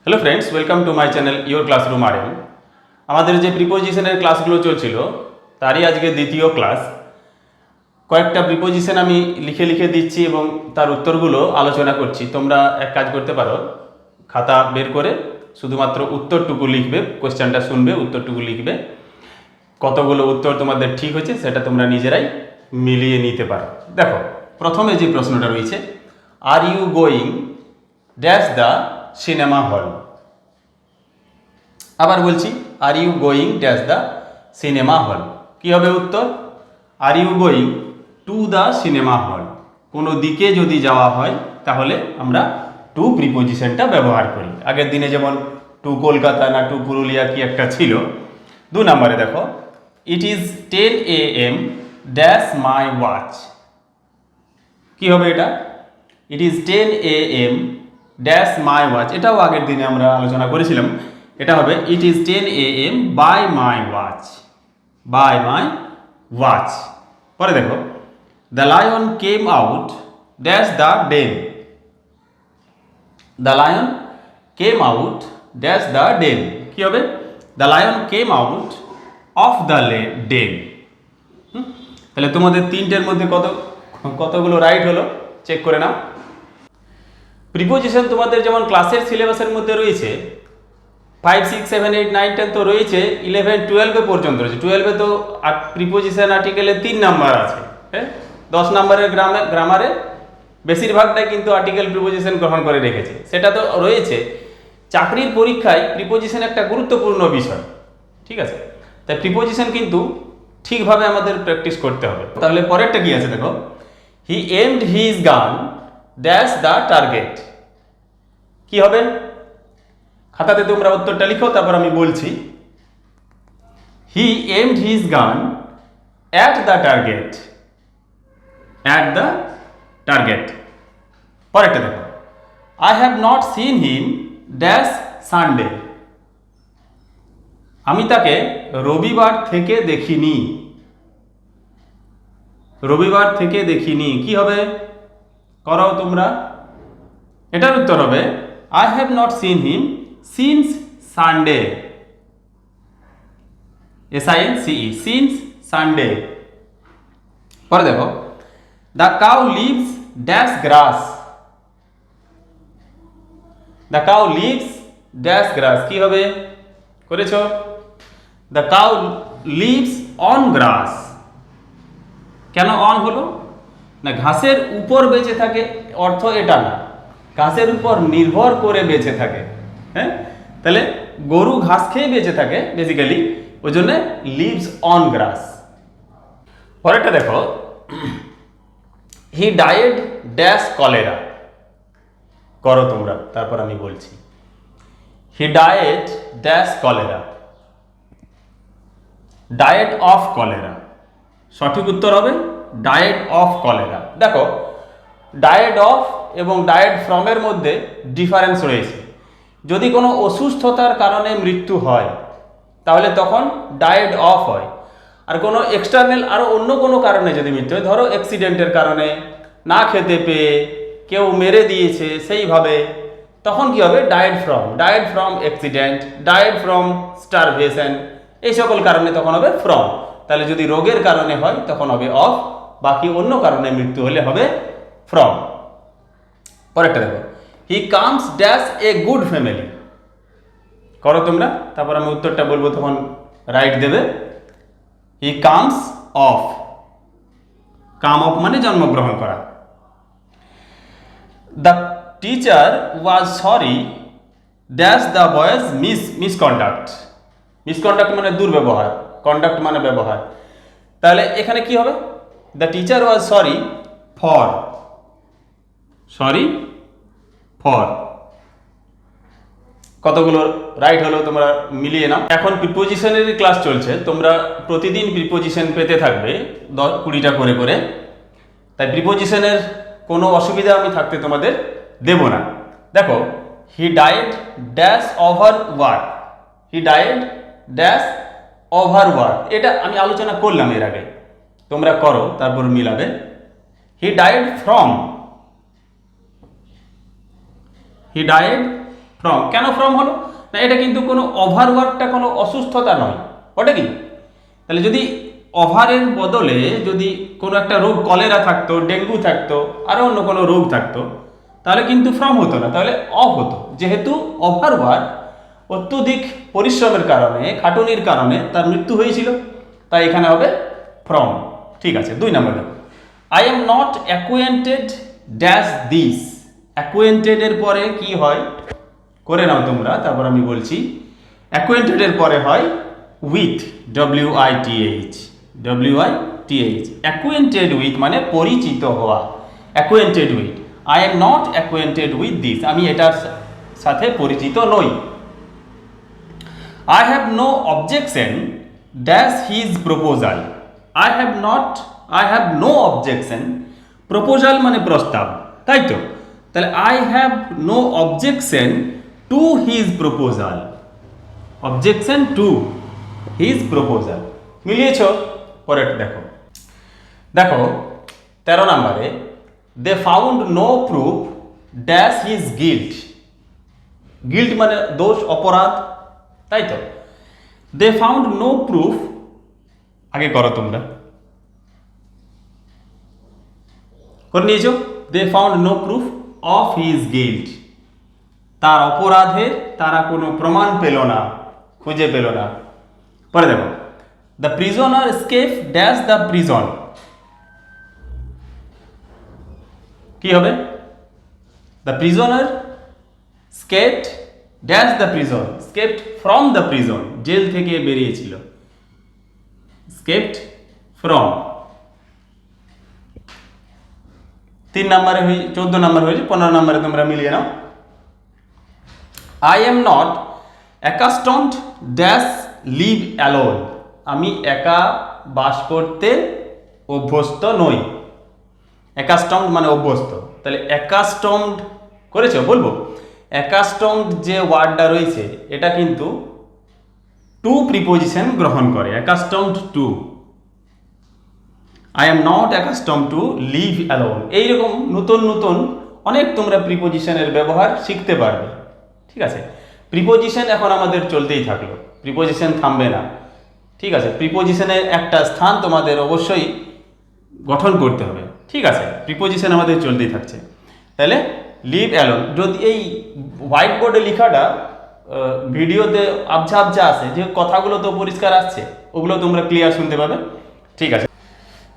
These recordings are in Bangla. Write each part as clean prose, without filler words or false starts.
Hello friends, welcome to my channel your classroom RM। আমাদের যে প্রিপোজিশনের ক্লাসগুলো চলছিল তারই আজকে দ্বিতীয় ক্লাস। কয়েকটা প্রিপোজিশন আমি লিখে লিখে দিচ্ছি এবং তার উত্তরগুলো আলোচনা করছি। তোমরা এক কাজ করতে পারো, খাতা বের করে শুধুমাত্র উত্তরটুকু লিখবে, কোশ্চেনটা শুনবে, উত্তরটুকু লিখবে। কতগুলো উত্তর তোমাদের ঠিক হয়েছে সেটা তোমরা নিজেরাই মিলিয়ে নিতে পারো। দেখো, প্রথমে যে প্রশ্নটা রয়েছে, are you going dash the cinema hall. আবার বলছি, are you going dash the cinema hall. কী হবে উত্তর? Are you going to the cinema hall. কোনো দিকে যদি যাওয়া হয় তাহলে আমরা টু প্রিপোজিশনটা ব্যবহার করি। আগের দিনে যেমন টু কলকাতা না টু পুরুলিয়া কি একটা ছিল। 2 নম্বরে দেখো, it is 10 AM dash my watch. কী হবে এটা? It is 10 AM dash my watch. এটাও আগের দিনে আমরা আলোচনা করেছিলাম। এটা হবে it is 10 AM by my watch. By my watch. পরে দেখো, the lion came out dash the den. The lion came out dash the den. কী হবে? The lion came out of the den. তাহলে তোমাদের তিনটের মধ্যে কতগুলো রাইট হলো চেক করে নাও। প্রিপোজিশন তোমাদের যেমন ক্লাসের সিলেবাসের মধ্যে রয়েছে 5, 6, 7, 8, 9, 10 তো রয়েছে, 11, 12 পর্যন্ত রয়েছে। 12 তো প্রিপোজিশন আর্টিকেলে 3 নাম্বার আছে। হ্যাঁ, 10 নাম্বারের গ্রামারে বেশিরভাগটাই কিন্তু আর্টিকেল প্রিপোজিশন গ্রহণ করে রেখেছে। সেটা তো রয়েছে। চাকরির পরীক্ষায় প্রিপোজিশন একটা গুরুত্বপূর্ণ বিষয়, ঠিক আছে? তাই প্রিপোজিশন কিন্তু ঠিকভাবে আমাদের প্র্যাকটিস করতে হবে। তাহলে পরেরটা কি আছে দেখো, হি এমড হিজ গান ড্যাশ দ্য টার্গেট। কি হবে? খাতাতে তোমরা উত্তরটা লিখো, তারপর আমি বলছি। হি এমড হিজ গান at the target. At the target. পরেরটা দেখো, I have not seen him dash Sunday. আমি তাকে রবিবার থেকে দেখিনি। রবিবার থেকে দেখিনি। কি হবে? করো তোমরা। এটার উত্তর হবে I have not seen him since Sunday. SINCE, since Sunday. পরে দেখো, the cow lives dash grass. The cow lives dash grass. কি হবে? করেছ? The cow lives on grass. কেন অন হলো না? ঘাসের উপর বেঁচে থাকে, অর্থ এটা না, ঘাসের উপর নির্ভর করে বেঁচে থাকে। হ্যাঁ, তাহলে গরু ঘাস খেয়ে বেঁচে থাকে বেসিক্যালি, ওই জন্য লিভস অন গ্রাস। পরেরটা দেখো, হি ডায়েড ড্যাশ কলেরা। করো তোমরা, তারপর আমি বলছি। হি died dash cholera. Diet of cholera. সঠিক উত্তর হবে ডায়েট অফ কলেরা। দেখো, ডায়েট অফ এবং ডায়েট ফ্রমের মধ্যে ডিফারেন্স রয়েছে। যদি কোনো অসুস্থতার কারণে মৃত্যু হয় তাহলে তখন ডায়েট অফ হয়। আর কোনো এক্সটার্নাল আরও অন্য কোনো কারণে যদি মৃত্যু হয়, ধরো অ্যাক্সিডেন্টের কারণে, না খেতে পেয়ে কেউ মেরে দিয়েছে সেইভাবে, তখন কি হবে? Diet from. Diet from accident, diet from starvation, এই সকল কারণে তখন হবে ফ্রম। তাহলে যদি রোগের কারণে হয় তখন হবে অফ, বাকি অন্য কারণে মৃত্যু হলে হবে ফ্রম। পরেরটা দেখো, he comes dash a good family. করো তোমরা, তারপর আমি উত্তরটা বলবো, তখন রাইট দেবে। He comes of. Come of মানে জন্মগ্রহণ করা। The teacher was sorry dash the boy's misconduct. Misconduct মানে দুর্ব্যবহার, কন্ডাক্ট মানে ব্যবহার। তাহলে এখানে কি হবে? The teacher was sorry for. Sorry for. কতগুলো রাইট হলো তোমরা মিলিয়ে নাও। এখন প্রিপোজিশনের ক্লাস চলছে, তোমরা প্রতিদিন প্রিপোজিশন পেতে থাকবে 20টা করে করে। তাই প্রিপোজিশনের কোনো অসুবিধা আমি থাকতে তোমাদের দেব না। দেখো, he died dash overwork. He died dash overwork, এটা আমি আলোচনা করলাম এর আগে। তোমরা করো, তারপর মিলাবে। He died from. He died from কেন ফ্রম হলো না, এটা কিন্তু কোনো ওভারওয়ার্কটা কোনো অসুস্থতা নয়, ওটা কি? তাহলে যদি ওভারের বদলে যদি কোনো একটা রোগ, কলেরা থাকতো, ডেঙ্গু থাকতো, আরও অন্য কোনো রোগ থাকতো, তাহলে কিন্তু ফ্রম হতো না, তাহলে অফ হতো। যেহেতু ওভারওয়ার্ক, অত্যধিক পরিশ্রমের কারণে, খাটুনির কারণে তার মৃত্যু হয়েছিল, তাই এখানে হবে ফ্রম। ঠিক আছে, 2 নম্বর দেখো, I am not acquainted dash this. Acquainted এর পরে কি হয় করে নাও তোমরা, তারপর আমি বলছি। অ্যাকুয়েন্টেড এর পরে হয় with, WITH, WITH। Acquainted with মানে পরিচিত হওয়া। Acquainted with, I am not acquainted with this, আমি এটার সাথে পরিচিত নই। I have no objection dash his proposal. I have no objection, proposal মানে প্রস্তাব, তাই তো? তাহলে I have no objection to his proposal. Objection to his proposal. মিলিয়েছ? পরেরটা দেখো। দেখো 13 নম্বরে, they found no proof dash his guilt. guilt মানে দোষ, অপরাধ, তাই তো? দে ফাউন্ড নো প্রুফ, আগে করো তোমরা, করে নিয়েছো। They found no proof of his guilt, তার অপরাধের তারা কোনো প্রমাণ পেল না, খুঁজে পেল না। পরে দেখো, the prisoner escape dash the prison. কি হবে? The prisoner escaped dash the prison, escaped from the prison, জেল থেকে বেরিয়েছিল, স্কেপড ফ্রম। 3 নম্বরে 14 নম্বর হয়েছে, 15 নম্বরে তোমরা মিলিয়ে নাও। I am not accustomed dash live alone, আমি একা বাস করতে অভ্যস্ত নই। অ্যাকাস্টমড মানে অভ্যস্ত, তাহলে অ্যাকাস্টমড করেছো, বলবো অ্যাকাস্টমড যে ওয়ার্ডটা রয়েছে এটা কিন্তু টু প্রিপোজিশন গ্রহণ করে, accustomed to. I am not accustomed to live alone. এইরকম নতুন নতুন অনেক তোমরা প্রিপোজিশনের ব্যবহার শিখতে পারবে। ঠিক আছে, প্রিপোজিশন এখন আমাদের চলতেই থাকলো, প্রিপোজিশন থামবে না। ঠিক আছে, প্রিপোজিশনের একটা স্থান তোমাদের অবশ্যই গঠন করতে হবে। ঠিক আছে, প্রিপোজিশন আমাদের চলতেই থাকছে। তাহলে লিভ অ্যালোন, যদি এই হোয়াইট বোর্ডে লেখাটা ভিডিওতে আবঝা আবঝা আসে, যে কথাগুলো তো পরিষ্কার আসছে, ওগুলো তোমরা ক্লিয়ার শুনতে পাবে। ঠিক আছে,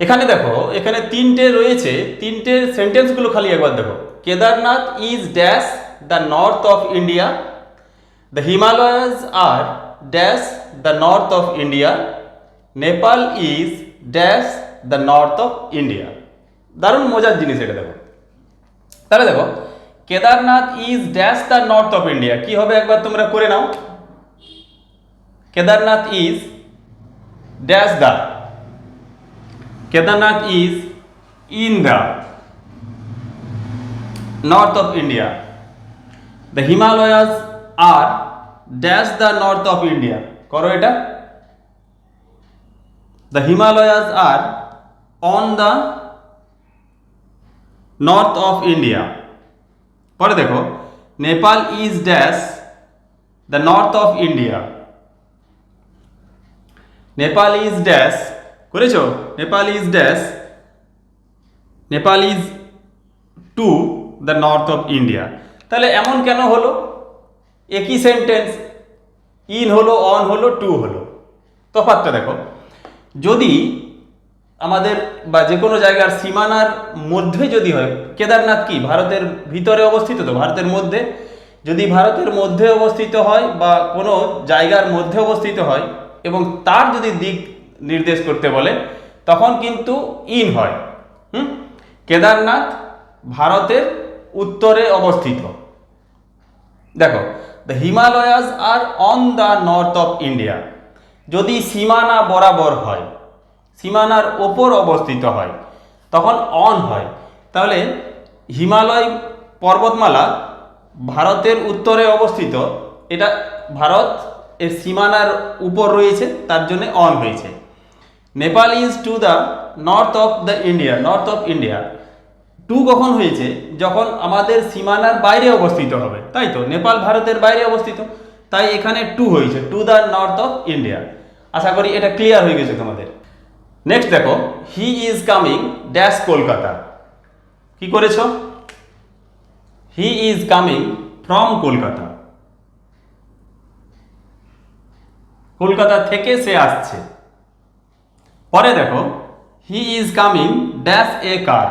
এখানে দেখো, এখানে 3টে রয়েছে, 3টে সেন্টেন্সগুলো খালি একবার দেখো। Kedarnath is dash the north of India, the Himalayas are dash the north of India, Nepal is dash the north of India. দারুণ মজার জিনিস এটা, দেখো। তাহলে দেখো, Kedarnath is dash the north of India, কি হবে একবার তোমরা করে নাও। Kedarnath is dash the, Kedarnath is in the north of India, the Himalayas are dash the north of India. করো এটা, the Himalayas are on the north of India. পরে দেখো, Nepal is dash the north of India, Nepal is dash, করেছো? Nepal is dash, Nepal is to the north of India. তাহলে এমন কেন হলো? একই সেন্টেন্স, ইন হলো, অন হলো, টু হলো, তফাৎটা দেখো। যদি আমাদের বা যে কোনো জায়গার সীমানার মধ্যে যদি হয়, কেদারনাথ কি ভারতের ভিতরে অবস্থিত? তো ভারতের মধ্যে, যদি ভারতের মধ্যে অবস্থিত হয় বা কোনো জায়গার মধ্যে অবস্থিত হয় এবং তার যদি দিক নির্দেশ করতে বলে, তখন কিন্তু ইন হয়। কেদারনাথ ভারতের উত্তরে অবস্থিত। দেখো, the Himalayas are on the north of India, যদি সীমানা বরাবর হয়, সীমানার ওপর অবস্থিত হয়, তখন অন হয়। তাহলে হিমালয় পর্বতমালা ভারতের উত্তরে অবস্থিত, এটা ভারত এর সীমানার উপর রয়েছে, তার জন্য অন হয়েছে। Nepal is to the north of the India, north of India, to কখন হয়েছে? যখন আমাদের সীমানার বাইরে অবস্থিত হবে, তাই তো, নেপাল ভারতের বাইরে অবস্থিত, তাই এখানে টু হয়েছে, to the north of India. আশা করি এটা ক্লিয়ার হয়ে গেছে তোমাদের। নেক্সট দেখো, he is coming dash Kolkata. কি করেছ? He is coming from Kolkata, Kolkata থেকে সে আসছে। পরে দেখো, he is coming dash a car.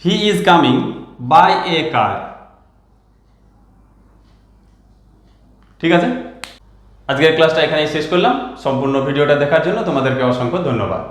He is coming by a car. ঠিক আছে, আজকের ক্লাসটা এখানেই শেষ করলাম। সম্পূর্ণ ভিডিওটা দেখার জন্য তোমাদেরকে অসংখ্য ধন্যবাদ।